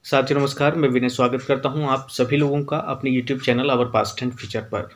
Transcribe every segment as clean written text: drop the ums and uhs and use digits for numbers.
साथियों नमस्कार, मैं विनय स्वागत करता हूं आप सभी लोगों का अपने YouTube channel our past and future पर।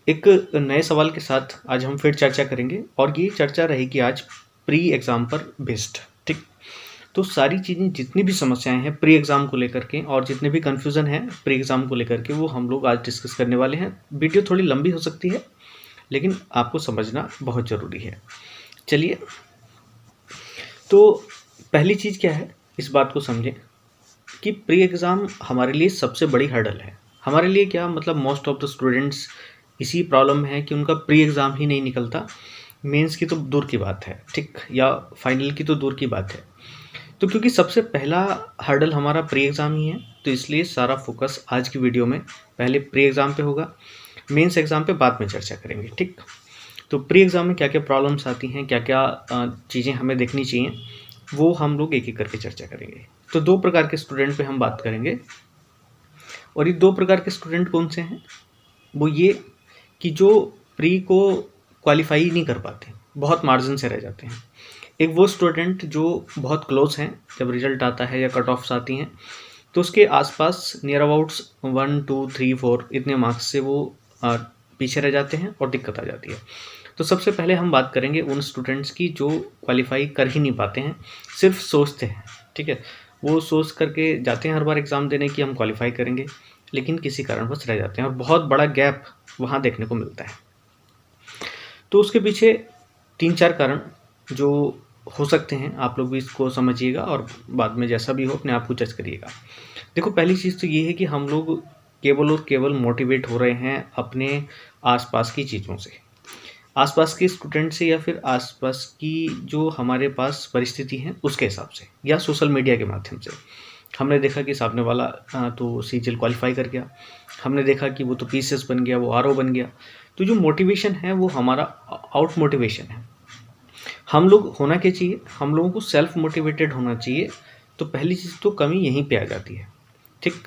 एक नए सवाल के साथ आज हम फिर चर्चा करेंगे और ये चर्चा रहेगी आज प्री एग्ज़ाम पर बेस्ड। ठीक, तो सारी चीज़ें जितनी भी समस्याएं हैं प्री एग्ज़ाम को लेकर के और जितने भी कन्फ्यूज़न है प्री एग्ज़ाम को लेकर के वो हम लोग आज डिस्कस करने वाले हैं। वीडियो थोड़ी लंबी हो सकती है लेकिन आपको समझना बहुत ज़रूरी है। चलिए, तो पहली चीज़ क्या है, इस बात को समझें कि प्री एग्ज़ाम हमारे लिए सबसे बड़ी हर्डल है। हमारे लिए क्या मतलब मोस्ट ऑफ द स्टूडेंट्स इसी प्रॉब्लम है कि उनका प्री एग्ज़ाम ही नहीं निकलता। मेंस की तो दूर की बात है, ठीक? या फाइनल की तो दूर की बात है। तो क्योंकि सबसे पहला हर्डल हमारा प्री एग्ज़ाम ही है, तो इसलिए सारा फोकस आज की वीडियो में पहले प्री एग्ज़ाम पे होगा, मेंस एग्ज़ाम पे बाद में चर्चा करेंगे, ठीक? तो प्री एग्ज़ाम में क्या-क्या प्रॉब्लम्स आती हैं, क्या-क्या चीज़ें हमें देखनी चाहिए, वो हम लोग एक-एक करके चर्चा करेंगे। तो 2 प्रकार के स्टूडेंट पे हम बात करेंगे और ये 2 प्रकार के स्टूडेंट कौन से हैं? वो ये कि जो प्री को क्वालीफाई नहीं कर पाते, बहुत मार्जिन से रह जाते हैं। एक वो स्टूडेंट जो बहुत क्लोज़ हैं, जब रिज़ल्ट आता है या कट ऑफ्स आती हैं, तो उसके आस-पास नियर अबाउट्स 1, 2, 3, 4 इतने मार्क्स से वो पीछे रह जाते हैं और दिक्कत आ जाती है। तो सबसे पहले हम बात करेंगे उन स्टूडेंट्स की जो क्वालीफाई कर ही नहीं पाते हैं, सिर्फ सोचते हैं, ठीक है? वो सोच करके जाते हैं हर बार एग्ज़ाम देने कि हम क्वालीफाई करेंगे, लेकिन किसी कारणवश रह जाते हैं और बहुत बड़ा गैप वहाँ देखने को मिलता है। तो उसके पीछे 3-4 कारण जो हो सकते हैं, आप लोग भी इसको समझिएगा और बाद में जैसा भी हो अपने आप को जज करिएगा। देखो, पहली चीज़ तो ये है कि हम लोग केवल और केवल मोटिवेट हो रहे हैं अपने आस-पास की चीज़ों से। आस-पास के स्टूडेंट से या फिर आस-पास की जो हमारे पास परिस्थिति है उसके हिसाब से या सोशल मीडिया के माध्यम से। हमने देखा कि सामने वाला तो सीजीएल क्वालीफाई कर गया। हमने देखा कि वो तो पीसीएस बन गया, वो आरओ बन गया। तो जो मोटिवेशन है वो हमारा आउट मोटिवेशन है। हम लोग होना क्या चाहिए? हम लोगों को सेल्फ मोटिवेटेड होना चाहिए। तो पहली चीज़ तो कमी यहीं पे आ जाती है, ठीक?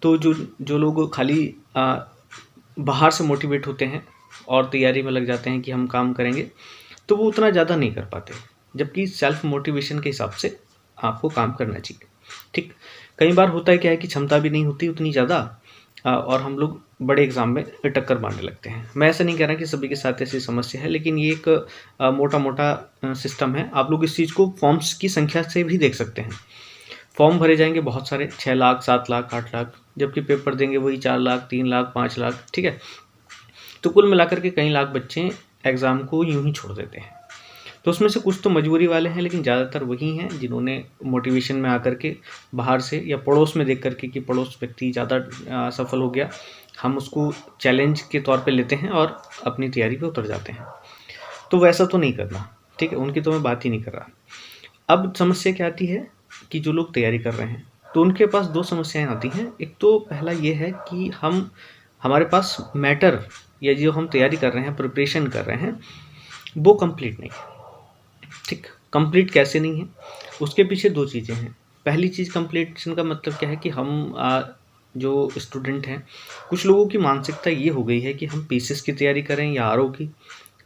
तो जो जो लोग खाली बाहर से मोटिवेट होते हैं और तैयारी में लग जाते हैं कि हम काम करेंगे, तो वो उतना ज़्यादा नहीं कर पाते। जबकि सेल्फ मोटिवेशन के हिसाब से आपको काम करना चाहिए, ठीक? कई बार होता है क्या है कि क्षमता भी नहीं होती उतनी ज़्यादा और हम लोग बड़े एग्ज़ाम में टक्कर मारने लगते हैं। मैं ऐसा नहीं कह रहा कि सभी के साथ ऐसी समस्या है, लेकिन ये एक मोटा-मोटा सिस्टम है। आप लोग इस चीज़ को फॉर्म्स की संख्या से भी देख सकते हैं। फॉर्म भरे जाएँगे बहुत सारे, 6 लाख, 7 लाख, 8 लाख, जबकि पेपर देंगे वही 4 लाख, 3 लाख, 5 लाख, ठीक है? तो कुल मिलाकर के कई लाख बच्चे एग्ज़ाम को यूँ ही छोड़ देते हैं। तो उसमें से कुछ तो मजबूरी वाले हैं, लेकिन ज़्यादातर वही हैं जिन्होंने मोटिवेशन में आकर के बाहर से या पड़ोस में देख कर के कि पड़ोस व्यक्ति ज़्यादा सफल हो गया, हम उसको चैलेंज के तौर पे लेते हैं और अपनी तैयारी पे उतर जाते हैं। तो वैसा तो नहीं करना, ठीक है? उनकी तो मैं बात ही नहीं कर रहा। अब समस्या क्या आती है कि जो लोग तैयारी कर रहे हैं, तो उनके पास 2 समस्याएँ आती हैं। एक तो पहला ये है कि हमारे पास मैटर या जो हम तैयारी कर रहे हैं, प्रिपरेशन कर रहे हैं, वो कंप्लीट नहीं है, ठीक? कंप्लीट कैसे नहीं है? उसके पीछे 2 चीज़ें हैं। पहली चीज़ कंप्लीशन का मतलब क्या है कि हम जो स्टूडेंट हैं, कुछ लोगों की मानसिकता ये हो गई है कि हम पीसीएस की तैयारी करें या आरओ की।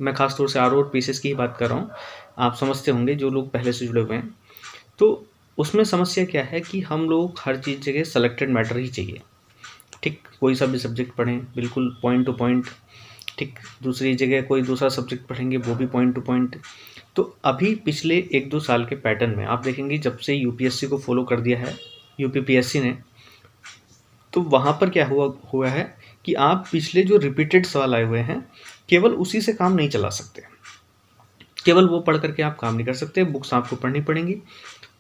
मैं ख़ास तौर से आरओ और पीसीएस की ही बात कर रहा हूँ। आप समझते होंगे जो लोग पहले से जुड़े हुए हैं। तो उसमें समस्या क्या है कि हम लोग हर चीज़ जगह सेलेक्टेड मैटर ही चाहिए, ठीक? कोई सा भी सब्जेक्ट पढ़ें बिल्कुल पॉइंट टू पॉइंट, ठीक? दूसरी जगह कोई दूसरा सब्जेक्ट पढ़ेंगे वो भी पॉइंट टू पॉइंट। तो अभी पिछले 1-2 साल के पैटर्न में आप देखेंगे जब से यूपीएससी को फॉलो कर दिया है यूपीपीएससी ने, तो वहाँ पर क्या हुआ है कि आप पिछले जो रिपीटेड सवाल आए हुए हैं, केवल उसी से काम नहीं चला सकते। केवल वो पढ़ करके आप काम नहीं कर सकते, बुक्स आपको पढ़नी पड़ेंगी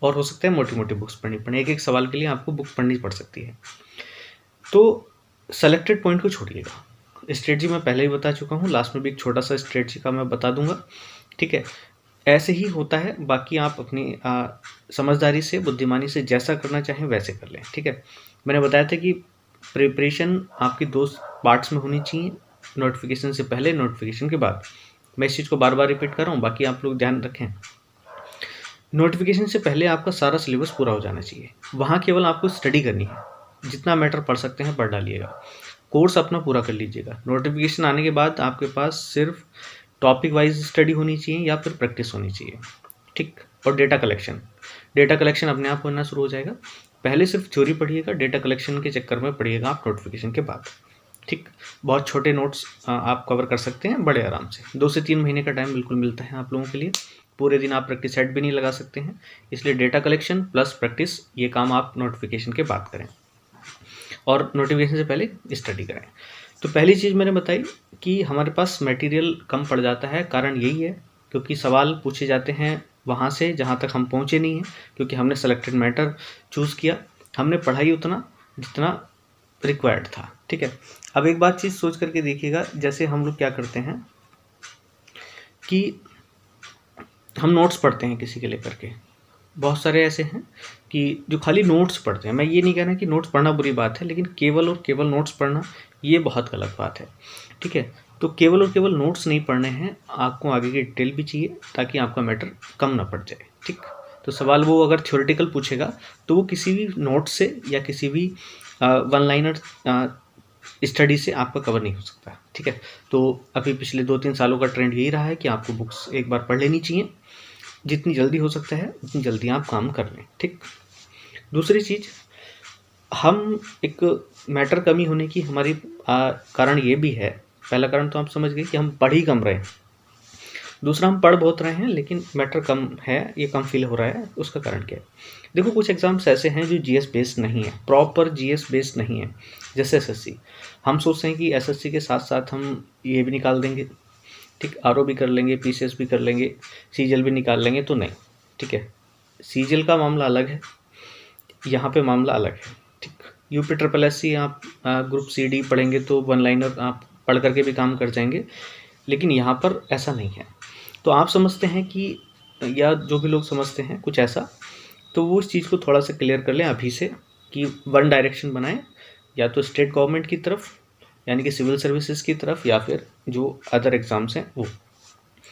और हो सकता है मोटी-मोटी बुक्स पढ़नी पड़े। एक-एक सवाल के लिए आपको बुक पढ़नी पड़ सकती है। तो सेलेक्टेड पॉइंट को छोड़िएगा। स्ट्रेटजी मैं पहले ही बता चुका हूँ, लास्ट में भी एक छोटा-सा स्ट्रेटजी का मैं बता दूँगा, ठीक है? ऐसे ही होता है, बाकी आप अपनी समझदारी से, बुद्धिमानी से जैसा करना चाहें वैसे कर लें, ठीक है? मैंने बताया था कि प्रिपरेशन आपकी 2 पार्ट्स में होनी चाहिए, नोटिफ़िकेशन से पहले, नोटिफ़िकेशन के बाद। मैं इस चीज़ को बार-बार रिपीट कर रहा हूँ, बाकी आप लोग ध्यान रखें। नोटिफ़िकेशन से पहले आपका सारा सिलेबस पूरा हो जाना चाहिए। वहाँ केवल आपको स्टडी करनी है। जितना मैटर पढ़ सकते हैं पढ़ डालिएगा। कोर्स अपना पूरा कर लीजिएगा। नोटिफ़िकेशन आने के बाद आपके पास सिर्फ टॉपिक वाइज़ स्टडी होनी चाहिए या फिर प्रैक्टिस होनी चाहिए, ठीक? और डेटा कलेक्शन अपने आप होना शुरू हो जाएगा। पहले सिर्फ थ्योरी पढ़िएगा, डेटा कलेक्शन के चक्कर में पढ़िएगा आप नोटिफिकेशन के बाद। ठीक, बहुत छोटे नोट्स आप कवर कर सकते हैं बड़े आराम से। 2 से 3 महीने का टाइम बिल्कुल मिलता है आप लोगों के लिए। पूरे दिन आप प्रैक्टिस सेट भी नहीं लगा सकते हैं, इसलिए डेटा कलेक्शन प्लस प्रैक्टिस ये काम आप नोटिफिकेशन के बाद करें और नोटिफिकेशन से पहले स्टडी करें। तो पहली चीज़ मैंने बताई कि हमारे पास मटेरियल कम पड़ जाता है, कारण यही है क्योंकि सवाल पूछे जाते हैं वहाँ से जहाँ तक हम पहुँचे नहीं हैं, क्योंकि हमने सेलेक्टेड मैटर चूज़ किया, हमने पढ़ाई उतना जितना रिक्वायर्ड था। ठीक है, अब एक बात चीज़ सोच करके देखिएगा, जैसे हम लोग क्या करते हैं कि हम नोट्स पढ़ते हैं किसी के लेकर के, बहुत सारे ऐसे हैं कि जो खाली नोट्स पढ़ते हैं। मैं ये नहीं कह रहा कि नोट्स पढ़ना बुरी बात है, लेकिन केवल और केवल नोट्स पढ़ना ये बहुत गलत बात है। ठीक है, तो केवल और केवल नोट्स नहीं पढ़ने हैं, आपको आगे की डिटेल भी चाहिए ताकि आपका मैटर कम ना पड़ जाए। ठीक, तो सवाल वो अगर थ्योरेटिकल पूछेगा तो वो किसी भी नोट से या किसी भी वन लाइनर स्टडी से आपका कवर नहीं हो सकता। ठीक है, तो अभी पिछले 2-3 सालों का ट्रेंड यही रहा है कि आपको बुक्स एक बार पढ़ लेनी चाहिए, जितनी जल्दी हो सकता है उतनी जल्दी आप काम कर लें। ठीक, दूसरी चीज़, हम एक मैटर कमी होने की हमारी कारण ये भी है। पहला कारण तो आप समझ गए कि हम पढ़ ही कम रहे हैं। दूसरा, हम पढ़ बहुत रहे हैं लेकिन मैटर कम है, ये कम फील हो रहा है। उसका कारण क्या है? देखो, कुछ एग्ज़ाम्स ऐसे हैं जो जीएस बेस्ड नहीं है, प्रॉपर जीएस बेस्ड नहीं है। जैसे एसएससी, हम सोचते हैं कि एसएससी के साथ साथ हम ये भी निकाल देंगे, ठीक, आरओ भी कर लेंगे, पीसीएस भी कर लेंगे, सीजीएल भी निकाल लेंगे, तो नहीं। ठीक है, सीजीएल का मामला अलग है, यहाँ पे मामला अलग है। ठीक, यूपी ट्रिपल एससी आप ग्रुप सीडी पढ़ेंगे तो वन लाइनर आप पढ़ करके भी काम कर जाएंगे, लेकिन यहाँ पर ऐसा नहीं है। तो आप समझते हैं कि, या जो भी लोग समझते हैं कुछ ऐसा, तो वो इस चीज़ को थोड़ा सा क्लियर कर लें अभी से कि वन डायरेक्शन बनाएं, या तो स्टेट गवर्नमेंट की तरफ यानी कि सिविल सर्विसेज की तरफ, या फिर जो अदर एग्ज़ाम्स हैं वो।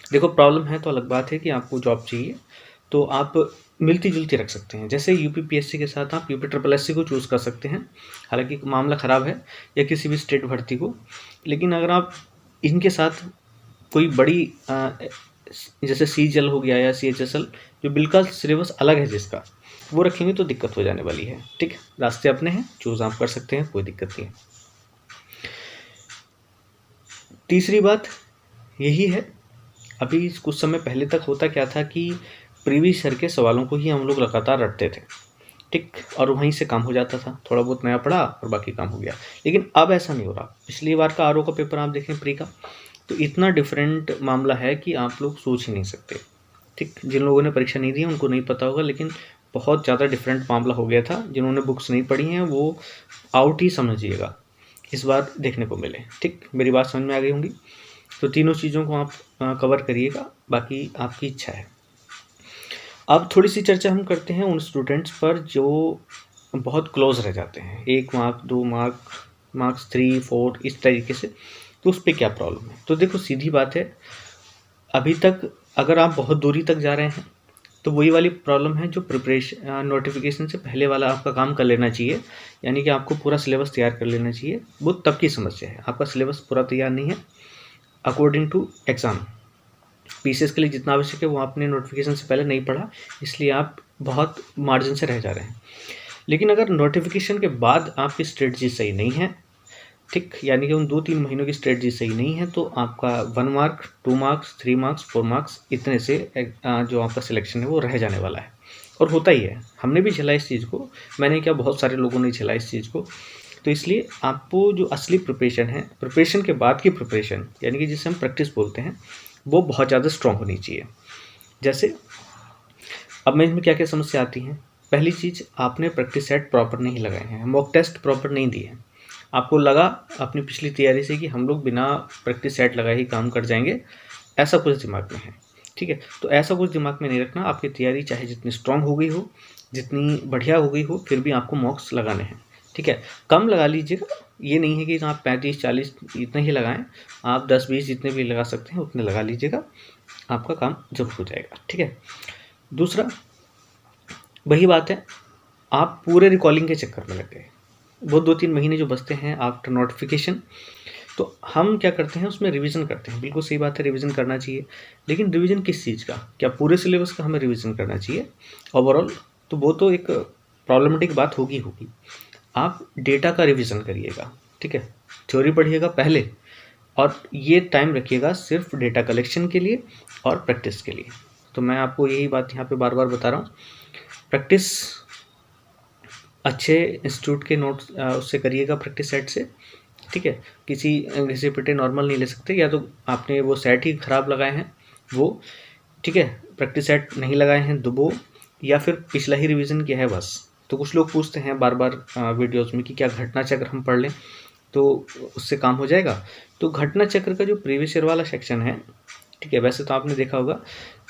देखो, प्रॉब्लम है तो अलग बात है कि आपको जॉब चाहिए तो आप मिलती जुलती रख सकते हैं। जैसे यूपी पीएससी के साथ आप यूपी ट्रिपल एससी को चूज़ कर सकते हैं, हालांकि मामला ख़राब है, या किसी भी स्टेट भर्ती को। लेकिन अगर आप इनके साथ कोई बड़ी जैसे सीजीएल हो गया या सीएचएसएल, जो बिल्कुल सिलेबस अलग है जिसका, वो रखेंगे तो दिक्कत हो जाने वाली है। ठीक, रास्ते अपने हैं, चूज़ आप कर सकते हैं, कोई दिक्कत नहीं है। तीसरी बात यही है, अभी कुछ समय पहले तक होता क्या था कि प्रीवियस ईयर के सवालों को ही हम लोग लगातार रटते थे। ठीक, और वहीं से काम हो जाता था, थोड़ा बहुत नया पढ़ा और बाकी काम हो गया। लेकिन अब ऐसा नहीं हो रहा। पिछली बार का आरओ का पेपर आप देखें प्री का, तो इतना डिफरेंट मामला है कि आप लोग सोच ही नहीं सकते। ठीक, जिन लोगों ने परीक्षा नहीं दी है उनको नहीं पता होगा, लेकिन बहुत ज़्यादा डिफरेंट मामला हो गया था। जिन्होंने बुक्स नहीं पढ़ी हैं वो आउट ही समझिएगा इस बार देखने को मिले। ठीक, मेरी बात समझ में आ गई होंगी। तो तीनों चीज़ों को आप कवर करिएगा, बाकी आपकी इच्छा है। अब थोड़ी सी चर्चा हम करते हैं उन स्टूडेंट्स पर जो बहुत क्लोज रह जाते हैं, 1 मार्क 2 मार्क्स 3 4 इस तरीके से, तो उस पर क्या प्रॉब्लम है? तो देखो, सीधी बात है, अभी तक अगर आप बहुत दूरी तक जा रहे हैं तो वही वाली प्रॉब्लम है जो प्रिपरेशन नोटिफिकेशन से पहले वाला आपका काम कर लेना चाहिए, यानी कि आपको पूरा सिलेबस तैयार कर लेना चाहिए। वो तब की समस्या है, आपका सिलेबस पूरा तैयार नहीं है अकॉर्डिंग टू एग्ज़ाम। पीसीएस के लिए जितना आवश्यक है वो आपने नोटिफिकेशन से पहले नहीं पढ़ा, इसलिए आप बहुत मार्जिन से रह जा रहे हैं। लेकिन अगर नोटिफिकेशन के बाद आपकी स्ट्रेटजी सही नहीं है, ठीक, यानी कि उन 2-3 महीनों की स्ट्रेटजी सही नहीं है, तो आपका 1 मार्क 2 मार्क्स 3 मार्क्स 4 मार्क्स इतने से जो आपका सिलेक्शन है वो रह जाने वाला है। और होता ही है, हमने भी झेला इस चीज़ को, मैंने क्या, बहुत सारे लोगों ने झेला इस चीज़ को। तो इसलिए आपको जो असली प्रिपरेशन है, प्रिपरेशन के बाद की प्रिपरेशन, यानी कि जिसे हम प्रैक्टिस बोलते हैं, वो बहुत ज़्यादा स्ट्रॉन्ग होनी चाहिए। जैसे अब मैं इसमें क्या क्या समस्या आती हैं। पहली चीज़, आपने प्रैक्टिस सेट प्रॉपर नहीं लगाए हैं, मॉक टेस्ट प्रॉपर नहीं दिए हैं। आपको लगा अपनी पिछली तैयारी से कि हम लोग बिना प्रैक्टिस सेट लगाए ही काम कर जाएंगे, ऐसा कुछ दिमाग में है। ठीक है, तो ऐसा कुछ दिमाग में नहीं रखना। आपकी तैयारी चाहे जितनी स्ट्रॉन्ग हो गई हो, जितनी बढ़िया हो गई हो, फिर भी आपको मॉक्स लगाने हैं। ठीक है, कम लगा लीजिएगा, ये नहीं है कि आप 35-40 इतने ही लगाएं, आप 10-20 जितने भी लगा सकते हैं उतने लगा लीजिएगा, आपका काम जरूर हो जाएगा। ठीक है, दूसरा वही बात है, आप पूरे रिकॉलिंग के चक्कर में लग गए। वो 2-3 महीने जो बचते हैं आफ्टर नोटिफिकेशन, तो हम क्या करते हैं उसमें रिवीजन करते हैं। बिल्कुल सही बात है, रिवीजन करना चाहिए, लेकिन रिवीजन किस चीज़ का? क्या पूरे सिलेबस का हमें रिवीजन करना चाहिए ओवरऑल? तो वो तो एक प्रॉब्लमेटिक बात होगी। आप डेटा का रिवीजन करिएगा, ठीक है, थ्योरी पढ़िएगा पहले, और ये टाइम रखिएगा सिर्फ डेटा कलेक्शन के लिए और प्रैक्टिस के लिए। तो मैं आपको यही बात यहाँ पे बार बार बता रहा हूँ, प्रैक्टिस अच्छे इंस्टीट्यूट के नोट्स उससे करिएगा, प्रैक्टिस सेट से, ठीक है। किसी घिसे-पिटे नॉर्मल नहीं ले सकते, या तो आपने वो सेट ही ख़राब लगाए हैं वो, ठीक है, प्रैक्टिस सेट नहीं लगाए हैं वो, या फिर पिछला ही रिवीजन किया है बस। तो कुछ लोग पूछते हैं बार बार वीडियोज़ में कि क्या घटना चक्र हम पढ़ लें तो उससे काम हो जाएगा। तो घटना चक्र का जो प्रीवियस ईयर वाला सेक्शन है, ठीक है, वैसे तो आपने देखा होगा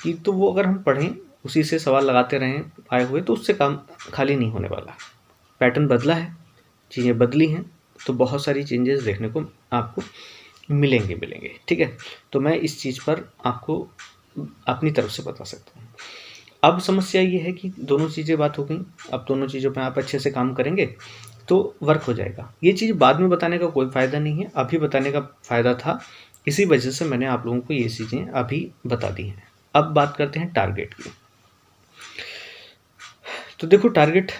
कि तो वो अगर हम पढ़ें, उसी से सवाल लगाते रहें आए हुए, तो उससे काम खाली नहीं होने वाला। पैटर्न बदला है, चीज़ें बदली हैं, तो बहुत सारी चेंजेस देखने को आपको मिलेंगे, ठीक है। तो मैं इस चीज़ पर आपको अपनी तरफ से बता सकता हूँ। अब समस्या ये है कि दोनों चीज़ें बात हो गई, अब दोनों चीज़ों पे आप अच्छे से काम करेंगे तो वर्क हो जाएगा। ये चीज़ बाद में बताने का कोई फ़ायदा नहीं है, अभी बताने का फ़ायदा था, इसी वजह से मैंने आप लोगों को ये चीज़ें अभी बता दी हैं। अब बात करते हैं टारगेट की। तो देखो, टारगेट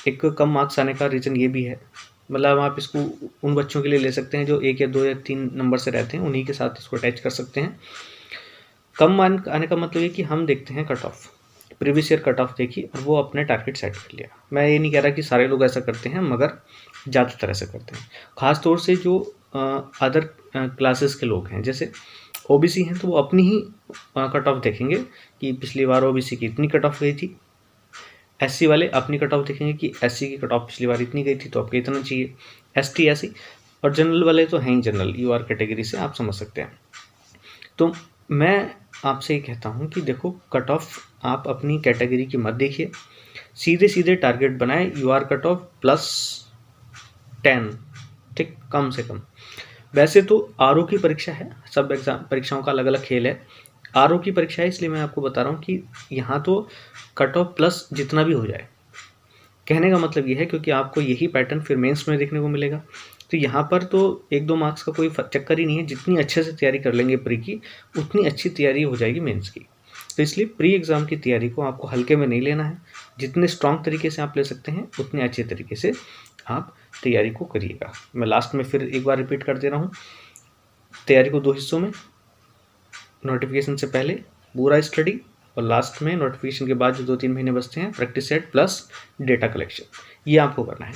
एक कम मार्क्स आने का रीज़न ये भी है, मतलब आप इसको उन बच्चों के लिए ले सकते हैं जो 1 या 2 या 3 नंबर से रहते हैं, उन्हीं के साथ इसको अटैच कर सकते हैं। कम मार्क आने का मतलब ये कि हम देखते हैं cut off, previous year cut off देखी और वो अपने टारगेट सेट कर लिया। मैं ये नहीं कह रहा कि सारे लोग ऐसा करते हैं, मगर ज़्यादातर ऐसा करते हैं। ख़ास तौर से जो अदर क्लासेस के लोग हैं, जैसे ओबीसी हैं, तो वो अपनी ही कट ऑफ देखेंगे कि पिछली बार ओबीसी की इतनी कट ऑफ गई थी। एससी वाले अपनी कट ऑफ देखेंगे कि एससी की कट ऑफ पिछली बार इतनी गई थी, तो आपको इतना चाहिए। एसटी ऐसी, और जनरल वाले तो हैं ही जनरल, यूआर कैटेगरी से, आप समझ सकते हैं। तो मैं आपसे ये कहता हूँ कि देखो, कट ऑफ आप अपनी कैटेगरी की मत देखिए, सीधे सीधे टारगेट बनाए, यूआर कट ऑफ +10, ठीक, कम से कम। वैसे तो आरओ की परीक्षा है, सब एग्जाम परीक्षाओं का अलग अलग खेल है। आरओ की परीक्षा है, इसलिए मैं आपको बता रहा हूँ कि यहाँ तो कट ऑफ प्लस जितना भी हो जाए, कहने का मतलब ये है, क्योंकि आपको यही पैटर्न फिर मेंस में देखने को मिलेगा। तो यहाँ पर तो 1-2 मार्क्स का कोई चक्कर ही नहीं है, जितनी अच्छे से तैयारी कर लेंगे प्री की, उतनी अच्छी तैयारी हो जाएगी मेंस की। तो इसलिए प्री एग्ज़ाम की तैयारी को आपको हल्के में नहीं लेना है, जितने स्ट्रॉन्ग तरीके से आप ले सकते हैं उतने अच्छे तरीके से आप तैयारी को करिएगा। मैं लास्ट में फिर एक बार रिपीट कर दे रहा हूँ, तैयारी को 2 हिस्सों में, नोटिफिकेशन से पहले पूरा स्टडी, और लास्ट में नोटिफिकेशन के बाद जो 2-3 महीने बचते हैं, practice set plus data collection, ये आपको करना है।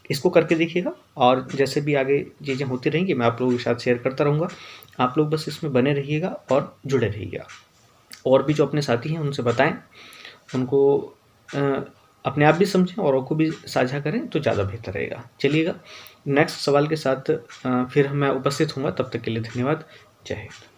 इसको करके देखिएगा, और जैसे भी आगे चीज़ें होती रहेंगी मैं आप लोगों के साथ शेयर करता रहूँगा। आप लोग बस इसमें बने रहिएगा और जुड़े रहिएगा। और भी जो अपने साथी हैं उनसे बताएं, उनको अपने आप भी समझें, औरों को भी साझा करें, तो ज़्यादा बेहतर रहेगा। चलिएगा, नेक्स्ट सवाल के साथ फिर मैं उपस्थित हूँगा, तब तक के लिए धन्यवाद। जय हिंद।